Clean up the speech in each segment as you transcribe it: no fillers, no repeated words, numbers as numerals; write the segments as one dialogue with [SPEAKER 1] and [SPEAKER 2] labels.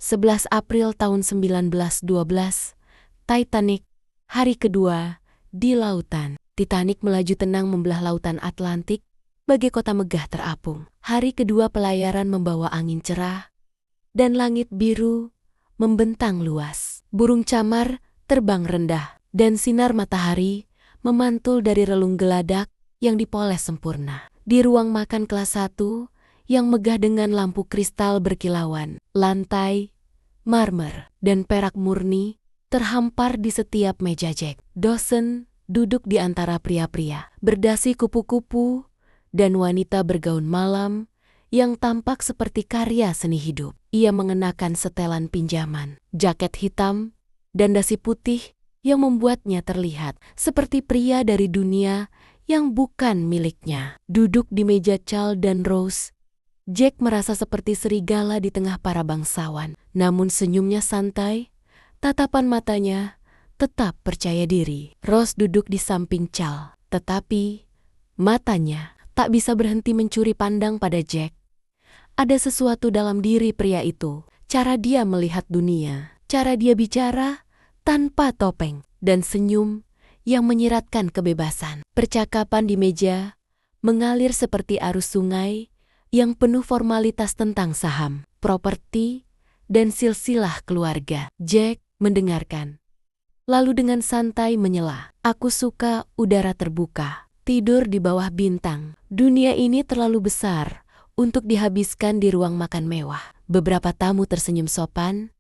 [SPEAKER 1] 11 April tahun 1912, Titanic, hari kedua, di lautan. Titanic melaju tenang membelah lautan Atlantik, bagai kota megah terapung. Hari kedua pelayaran membawa angin cerah, dan langit biru membentang luas. Burung camar terbang rendah, dan sinar matahari memantul dari relung geladak yang dipoles sempurna. Di ruang makan kelas 1, yang megah dengan lampu kristal berkilauan, lantai, marmer, dan perak murni terhampar di setiap meja Jack. Dawson duduk di antara pria-pria berdasi kupu-kupu dan wanita bergaun malam yang tampak seperti karya seni hidup. Ia mengenakan setelan pinjaman, jaket hitam, dan dasi putih yang membuatnya terlihat seperti pria dari dunia yang bukan miliknya. Duduk di meja Charles dan Rose, Jack merasa seperti serigala di tengah para bangsawan. Namun senyumnya santai, tatapan matanya tetap percaya diri. Rose duduk di samping Charles, tetapi matanya tak bisa berhenti mencuri pandang pada Jack. Ada sesuatu dalam diri pria itu, cara dia melihat dunia, cara dia bicara tanpa topeng, dan senyum yang menyiratkan kebebasan. Percakapan di meja mengalir seperti arus sungai yang penuh formalitas tentang saham, properti, dan silsilah keluarga. Jack mendengarkan, lalu dengan santai menyela, "Aku suka udara terbuka, tidur di bawah bintang. Dunia ini terlalu besar untuk dihabiskan di ruang makan mewah." Beberapa tamu tersenyum sopan,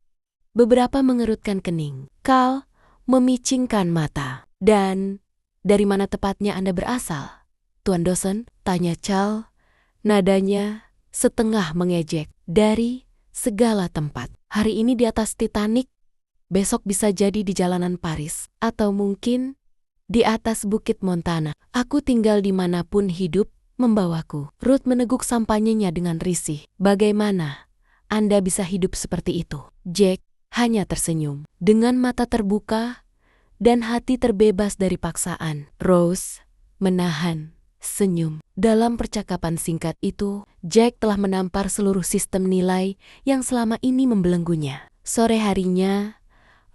[SPEAKER 1] beberapa mengerutkan kening. Carl memicingkan mata. "Dan dari mana tepatnya Anda berasal, Tuan Dawson?" tanya Charles, nadanya setengah mengejek. "Dari segala tempat. Hari ini di atas Titanic, besok bisa jadi di jalanan Paris, atau mungkin di atas bukit Montana. Aku tinggal dimanapun hidup membawaku." Ruth meneguk sampanyenya dengan risih. "Bagaimana Anda bisa hidup seperti itu?" Jack hanya tersenyum. Dengan mata terbuka dan hati terbebas dari paksaan, Rose menahan senyum. Dalam percakapan singkat itu, Jack telah menampar seluruh sistem nilai yang selama ini membelenggunya. Sore harinya,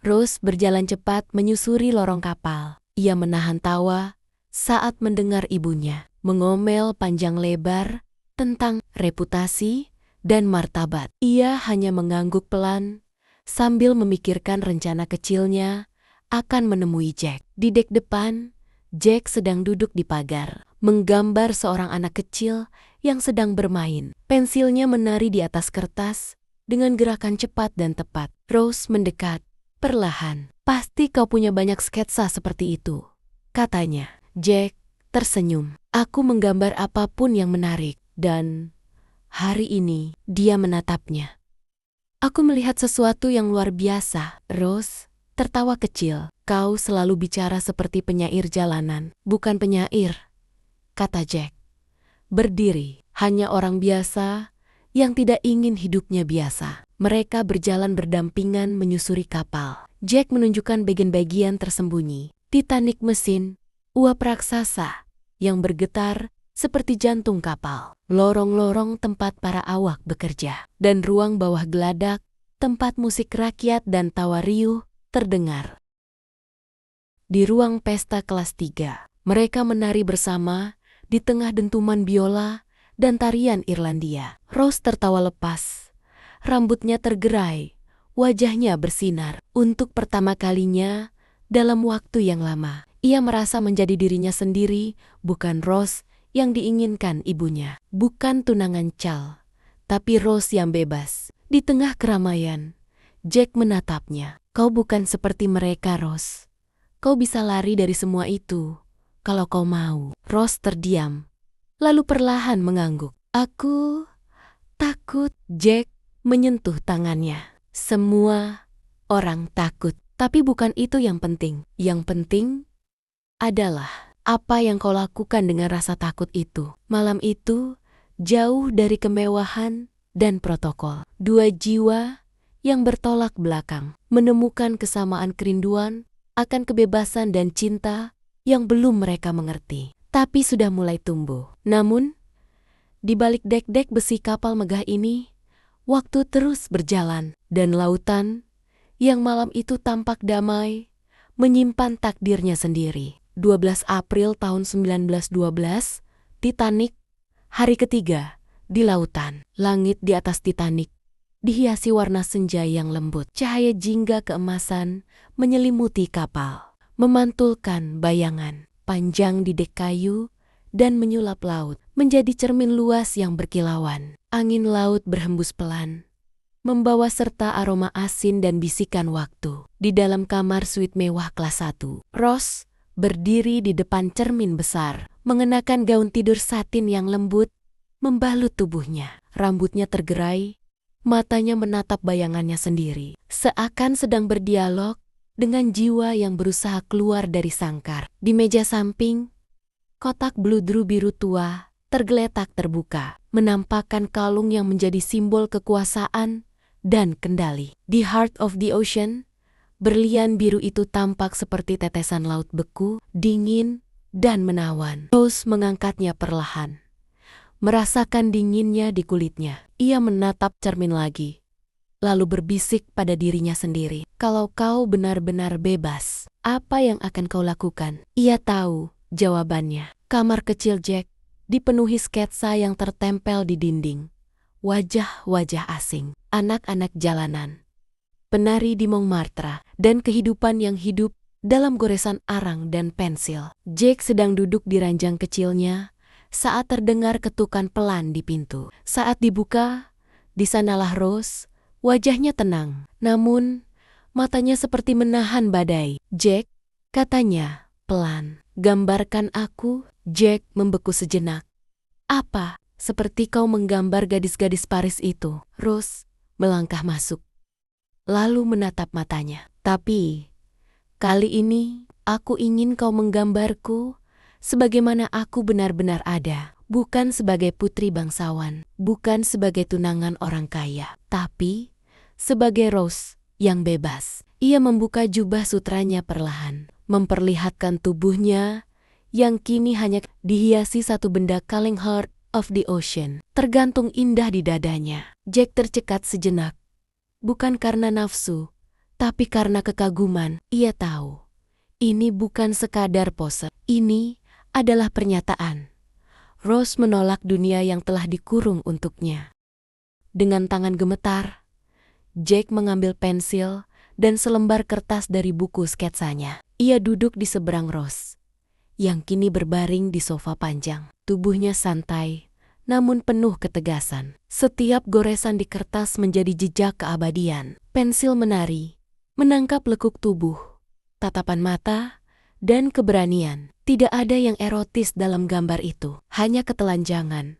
[SPEAKER 1] Rose berjalan cepat menyusuri lorong kapal. Ia menahan tawa saat mendengar ibunya mengomel panjang lebar tentang reputasi dan martabat. Ia hanya mengangguk pelan sambil memikirkan rencana kecilnya akan menemui Jack. Di dek depan, Jack sedang duduk di pagar, menggambar seorang anak kecil yang sedang bermain. Pensilnya menari di atas kertas dengan gerakan cepat dan tepat. Rose mendekat perlahan. "Pasti kau punya banyak sketsa seperti itu," katanya. Jack tersenyum. "Aku menggambar apapun yang menarik." Dan hari ini dia menatapnya. "Aku melihat sesuatu yang luar biasa." Rose tertawa kecil. "Kau selalu bicara seperti penyair jalanan." "Bukan penyair," kata Jack. "Berdiri, hanya orang biasa yang tidak ingin hidupnya biasa." Mereka berjalan berdampingan menyusuri kapal. Jack menunjukkan bagian-bagian tersembunyi. Titanic mesin, uap raksasa yang bergetar seperti jantung kapal, lorong-lorong tempat para awak bekerja, dan ruang bawah geladak tempat musik rakyat dan tawa riuh terdengar. Di ruang pesta kelas 3, mereka menari bersama di tengah dentuman biola dan tarian Irlandia. Rose tertawa lepas, rambutnya tergerai, wajahnya bersinar. Untuk pertama kalinya dalam waktu yang lama, ia merasa menjadi dirinya sendiri, bukan Rose yang diinginkan ibunya. Bukan tunangan Charles, tapi Rose yang bebas. Di tengah keramaian, Jack menatapnya. "Kau bukan seperti mereka, Rose. Kau bisa lari dari semua itu kalau kau mau." Rose terdiam, lalu perlahan mengangguk. "Aku takut." Jack menyentuh tangannya. "Semua orang takut, tapi bukan itu yang penting. Yang penting adalah apa yang kau lakukan dengan rasa takut itu." Malam itu, jauh dari kemewahan dan protokol, dua jiwa yang bertolak belakang menemukan kesamaan kerinduan akan kebebasan dan cinta yang belum mereka mengerti, tapi sudah mulai tumbuh. Namun, di balik dek-dek besi kapal megah ini, Waktu terus berjalan, dan lautan yang malam itu tampak damai, menyimpan takdirnya sendiri. 12 April tahun 1912, Titanic, hari ketiga, di lautan. Langit di atas Titanic dihiasi warna senja yang lembut. Cahaya jingga keemasan menyelimuti kapal, memantulkan bayangan panjang di dek kayu dan menyulap laut menjadi cermin luas yang berkilauan. Angin laut berhembus pelan, membawa serta aroma asin dan bisikan waktu. Di dalam kamar suite mewah kelas 1, Rose berdiri di depan cermin besar, mengenakan gaun tidur satin yang lembut, membalut tubuhnya. Rambutnya tergerai, matanya menatap bayangannya sendiri, seakan sedang berdialog dengan jiwa yang berusaha keluar dari sangkar. Di meja samping, kotak bludru biru tua tergeletak terbuka, menampakkan kalung yang menjadi simbol kekuasaan dan kendali. Di heart of the ocean, berlian biru itu tampak seperti tetesan laut beku, dingin, dan menawan. Rose mengangkatnya perlahan, merasakan dinginnya di kulitnya. Ia menatap cermin lagi, lalu berbisik pada dirinya sendiri. Kalau kau benar-benar bebas, apa yang akan kau lakukan? Ia tahu jawabannya. Kamar kecil Jack dipenuhi sketsa yang tertempel di dinding. Wajah-wajah asing, anak-anak jalanan, penari di Montmartre, dan kehidupan yang hidup dalam goresan arang dan pensil. Jack sedang duduk di ranjang kecilnya saat terdengar ketukan pelan di pintu. Saat dibuka, di sanalah Rose. Wajahnya tenang, namun matanya seperti menahan badai. "Jack," katanya pelan, "gambarkan aku." Jack membeku sejenak. "Apa?" "Seperti kau menggambar gadis-gadis Paris itu." Rose melangkah masuk, lalu menatap matanya. "Tapi kali ini aku ingin kau menggambarku sebagaimana aku benar-benar ada. Bukan sebagai putri bangsawan, bukan sebagai tunangan orang kaya, tapi sebagai Rose yang bebas." Ia membuka jubah sutranya perlahan, memperlihatkan tubuhnya yang kini hanya dihiasi satu benda kaleng heart of the ocean, tergantung indah di dadanya. Jack tercekat sejenak, bukan karena nafsu, tapi karena kekaguman. Ia tahu, ini bukan sekadar pose, ini adalah pernyataan. Rose menolak dunia yang telah dikurung untuknya. Dengan tangan gemetar, Jack mengambil pensil dan selembar kertas dari buku sketsanya. Ia duduk di seberang Rose, yang kini berbaring di sofa panjang. Tubuhnya santai, namun penuh ketegasan. Setiap goresan di kertas menjadi jejak keabadian. Pensil menari, menangkap lekuk tubuh, tatapan mata, dan keberanian. Tidak ada yang erotis dalam gambar itu, hanya ketelanjangan.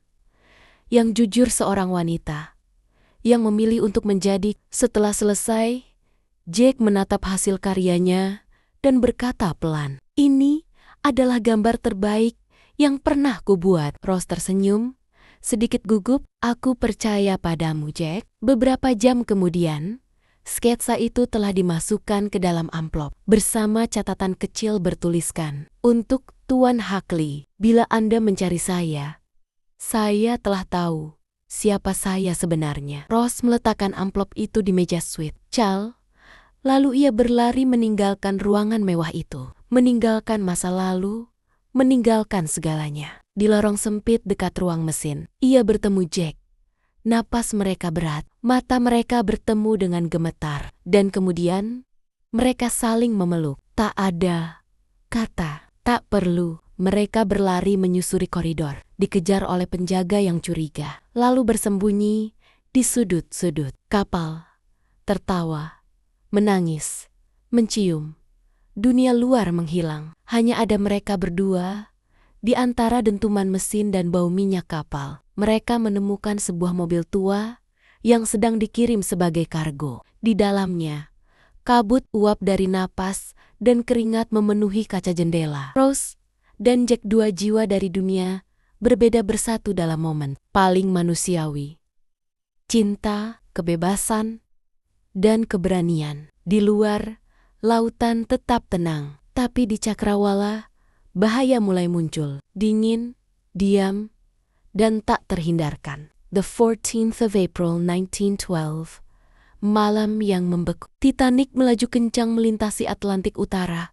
[SPEAKER 1] Yang jujur seorang wanita, yang memilih untuk menjadi. Setelah selesai, Jack menatap hasil karyanya dan berkata pelan, "Ini adalah gambar terbaik yang pernah kubuat." Rose tersenyum, sedikit gugup. "Aku percaya padamu, Jack." Beberapa jam kemudian, sketsa itu telah dimasukkan ke dalam amplop bersama catatan kecil bertuliskan, "Untuk Tuan Huckley, bila Anda mencari saya telah tahu siapa saya sebenarnya." Rose meletakkan amplop itu di meja suite. Lalu ia berlari meninggalkan ruangan mewah itu, meninggalkan masa lalu, meninggalkan segalanya. Di lorong sempit dekat ruang mesin, ia bertemu Jack. Napas mereka berat, mata mereka bertemu dengan gemetar, dan kemudian mereka saling memeluk. Tak ada kata, tak perlu. Mereka berlari menyusuri koridor, dikejar oleh penjaga yang curiga, lalu bersembunyi di sudut-sudut kapal, tertawa, menangis, mencium. Dunia luar menghilang, hanya ada mereka berdua. Di antara dentuman mesin dan bau minyak kapal, mereka menemukan sebuah mobil tua yang sedang dikirim sebagai kargo. Di dalamnya, kabut uap dari napas dan keringat memenuhi kaca jendela. Rose dan Jack, dua jiwa dari dunia berbeda, bersatu dalam momen paling manusiawi. Cinta, kebebasan, dan keberanian. Di luar, lautan tetap tenang, tapi di cakrawala, bahaya mulai muncul. Dingin, diam, dan tak terhindarkan. The 14th of April 1912. Malam yang membeku. Titanic melaju kencang melintasi Atlantik Utara,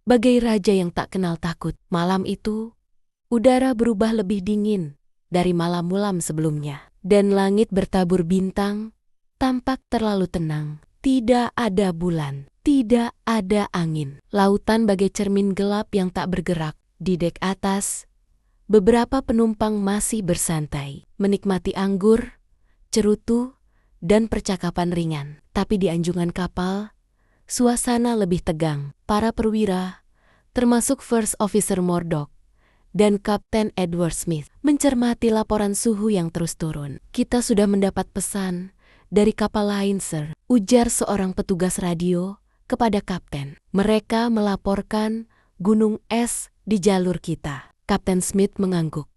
[SPEAKER 1] bagai raja yang tak kenal takut. Malam itu, udara berubah lebih dingin dari malam-malam sebelumnya. Dan langit bertabur bintang, tampak terlalu tenang. Tidak ada bulan, tidak ada angin. Lautan bagai cermin gelap yang tak bergerak. Di dek atas, beberapa penumpang masih bersantai, menikmati anggur, cerutu, dan percakapan ringan. Tapi di anjungan kapal, suasana lebih tegang. Para perwira, termasuk First Officer Murdoch dan Kapten Edward Smith, mencermati laporan suhu yang terus turun. "Kita sudah mendapat pesan dari kapal lain, Sir," ujar seorang petugas radio kepada kapten. "Mereka melaporkan gunung es di jalur kita." Kapten Smith mengangguk.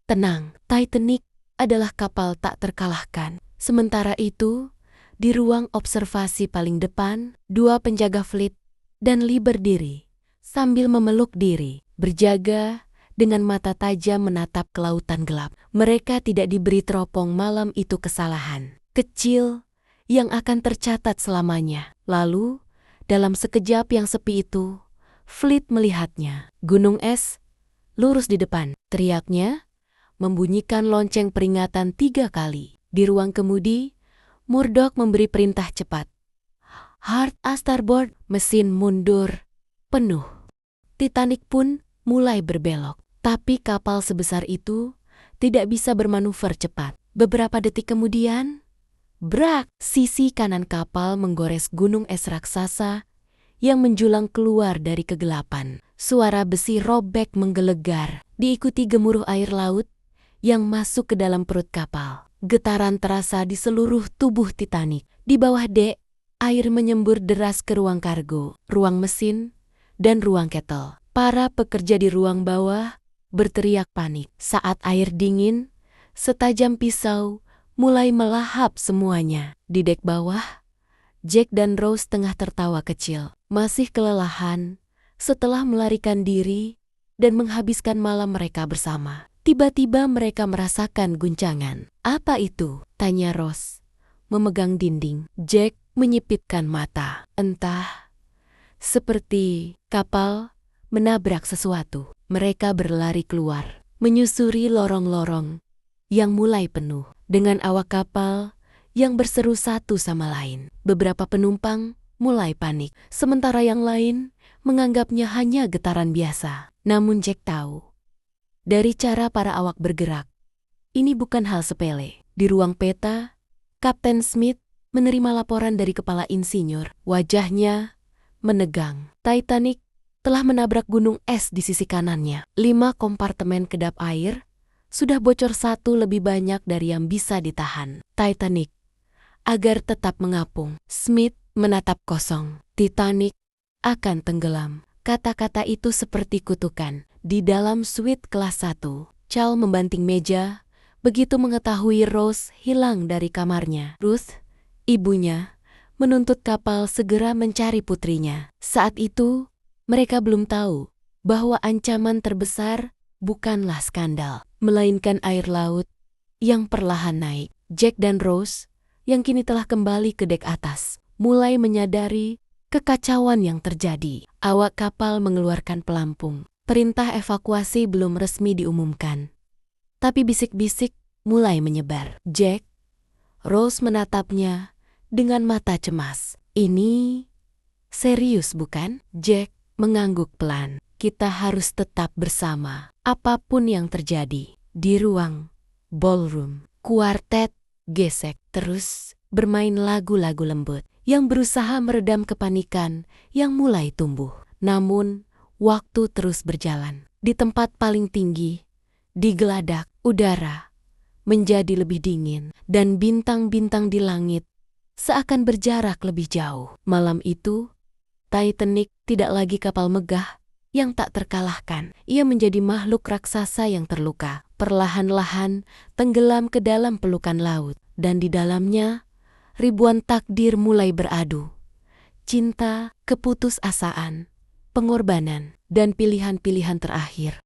[SPEAKER 1] "Tenang, Titanic adalah kapal tak terkalahkan." Sementara itu, di ruang observasi paling depan, dua penjaga fleet dan Lee berdiri sambil memeluk diri, berjaga dengan mata tajam menatap ke lautan gelap. Mereka tidak diberi teropong malam itu kesalahan kecil yang akan tercatat selamanya. Lalu, dalam sekejap yang sepi itu, Fleet melihatnya. "Gunung es, lurus di depan," teriaknya, membunyikan lonceng peringatan 3 kali. Di ruang kemudi, Murdoch memberi perintah cepat. "Hard a starboard," mesin mundur penuh. Titanic pun mulai berbelok. Tapi kapal sebesar itu tidak bisa bermanuver cepat. Beberapa detik kemudian, brak! Sisi kanan kapal menggores gunung es raksasa yang menjulang keluar dari kegelapan. Suara besi robek menggelegar, diikuti gemuruh air laut yang masuk ke dalam perut kapal. Getaran terasa di seluruh tubuh Titanic. Di bawah dek, air menyembur deras ke ruang kargo, ruang mesin, dan ruang ketel. Para pekerja di ruang bawah berteriak panik saat air dingin, setajam pisau, mulai melahap semuanya. Di dek bawah, Jack dan Rose tengah tertawa kecil, masih kelelahan setelah melarikan diri dan menghabiskan malam mereka bersama. Tiba-tiba mereka merasakan guncangan. "Apa itu?" tanya Rose, memegang dinding. Jack menyipitkan mata. "Entah, seperti kapal menabrak sesuatu." Mereka berlari keluar, menyusuri lorong-lorong yang mulai penuh dengan awak kapal yang berseru satu sama lain. Beberapa penumpang mulai panik, sementara yang lain menganggapnya hanya getaran biasa. Namun Jack tahu, dari cara para awak bergerak, ini bukan hal sepele. Di ruang peta, Kapten Smith menerima laporan dari kepala insinyur. Wajahnya menegang. Titanic telah menabrak gunung es di sisi kanannya. 5 kompartemen kedap air sudah bocor, 1 lebih banyak dari yang bisa ditahan. Titanic, agar tetap mengapung. Smith menatap kosong. "Titanic akan tenggelam." Kata-kata itu seperti kutukan. Di dalam suite kelas 1, Charles membanting meja begitu mengetahui Rose hilang dari kamarnya. Ruth, ibunya, menuntut kapal segera mencari putrinya. Saat itu, mereka belum tahu bahwa ancaman terbesar bukanlah skandal, melainkan air laut yang perlahan naik. Jack dan Rose, yang kini telah kembali ke dek atas, mulai menyadari kekacauan yang terjadi. Awak kapal mengeluarkan pelampung. Perintah evakuasi belum resmi diumumkan, tapi bisik-bisik mulai menyebar. Jack, Rose menatapnya dengan mata cemas. "Ini serius bukan?" Jack mengangguk pelan. "Kita harus tetap bersama, apapun yang terjadi." Di ruang ballroom, kuartet gesek terus bermain lagu-lagu lembut yang berusaha meredam kepanikan yang mulai tumbuh. Namun, waktu terus berjalan. Di tempat paling tinggi, di geladak, udara menjadi lebih dingin dan bintang-bintang di langit seakan berjarak lebih jauh. Malam itu, Titanic tidak lagi kapal megah yang tak terkalahkan. Ia menjadi makhluk raksasa yang terluka, perlahan-lahan tenggelam ke dalam pelukan laut. Dan di dalamnya, ribuan takdir mulai beradu. Cinta, keputusasaan, pengorbanan, dan pilihan-pilihan terakhir.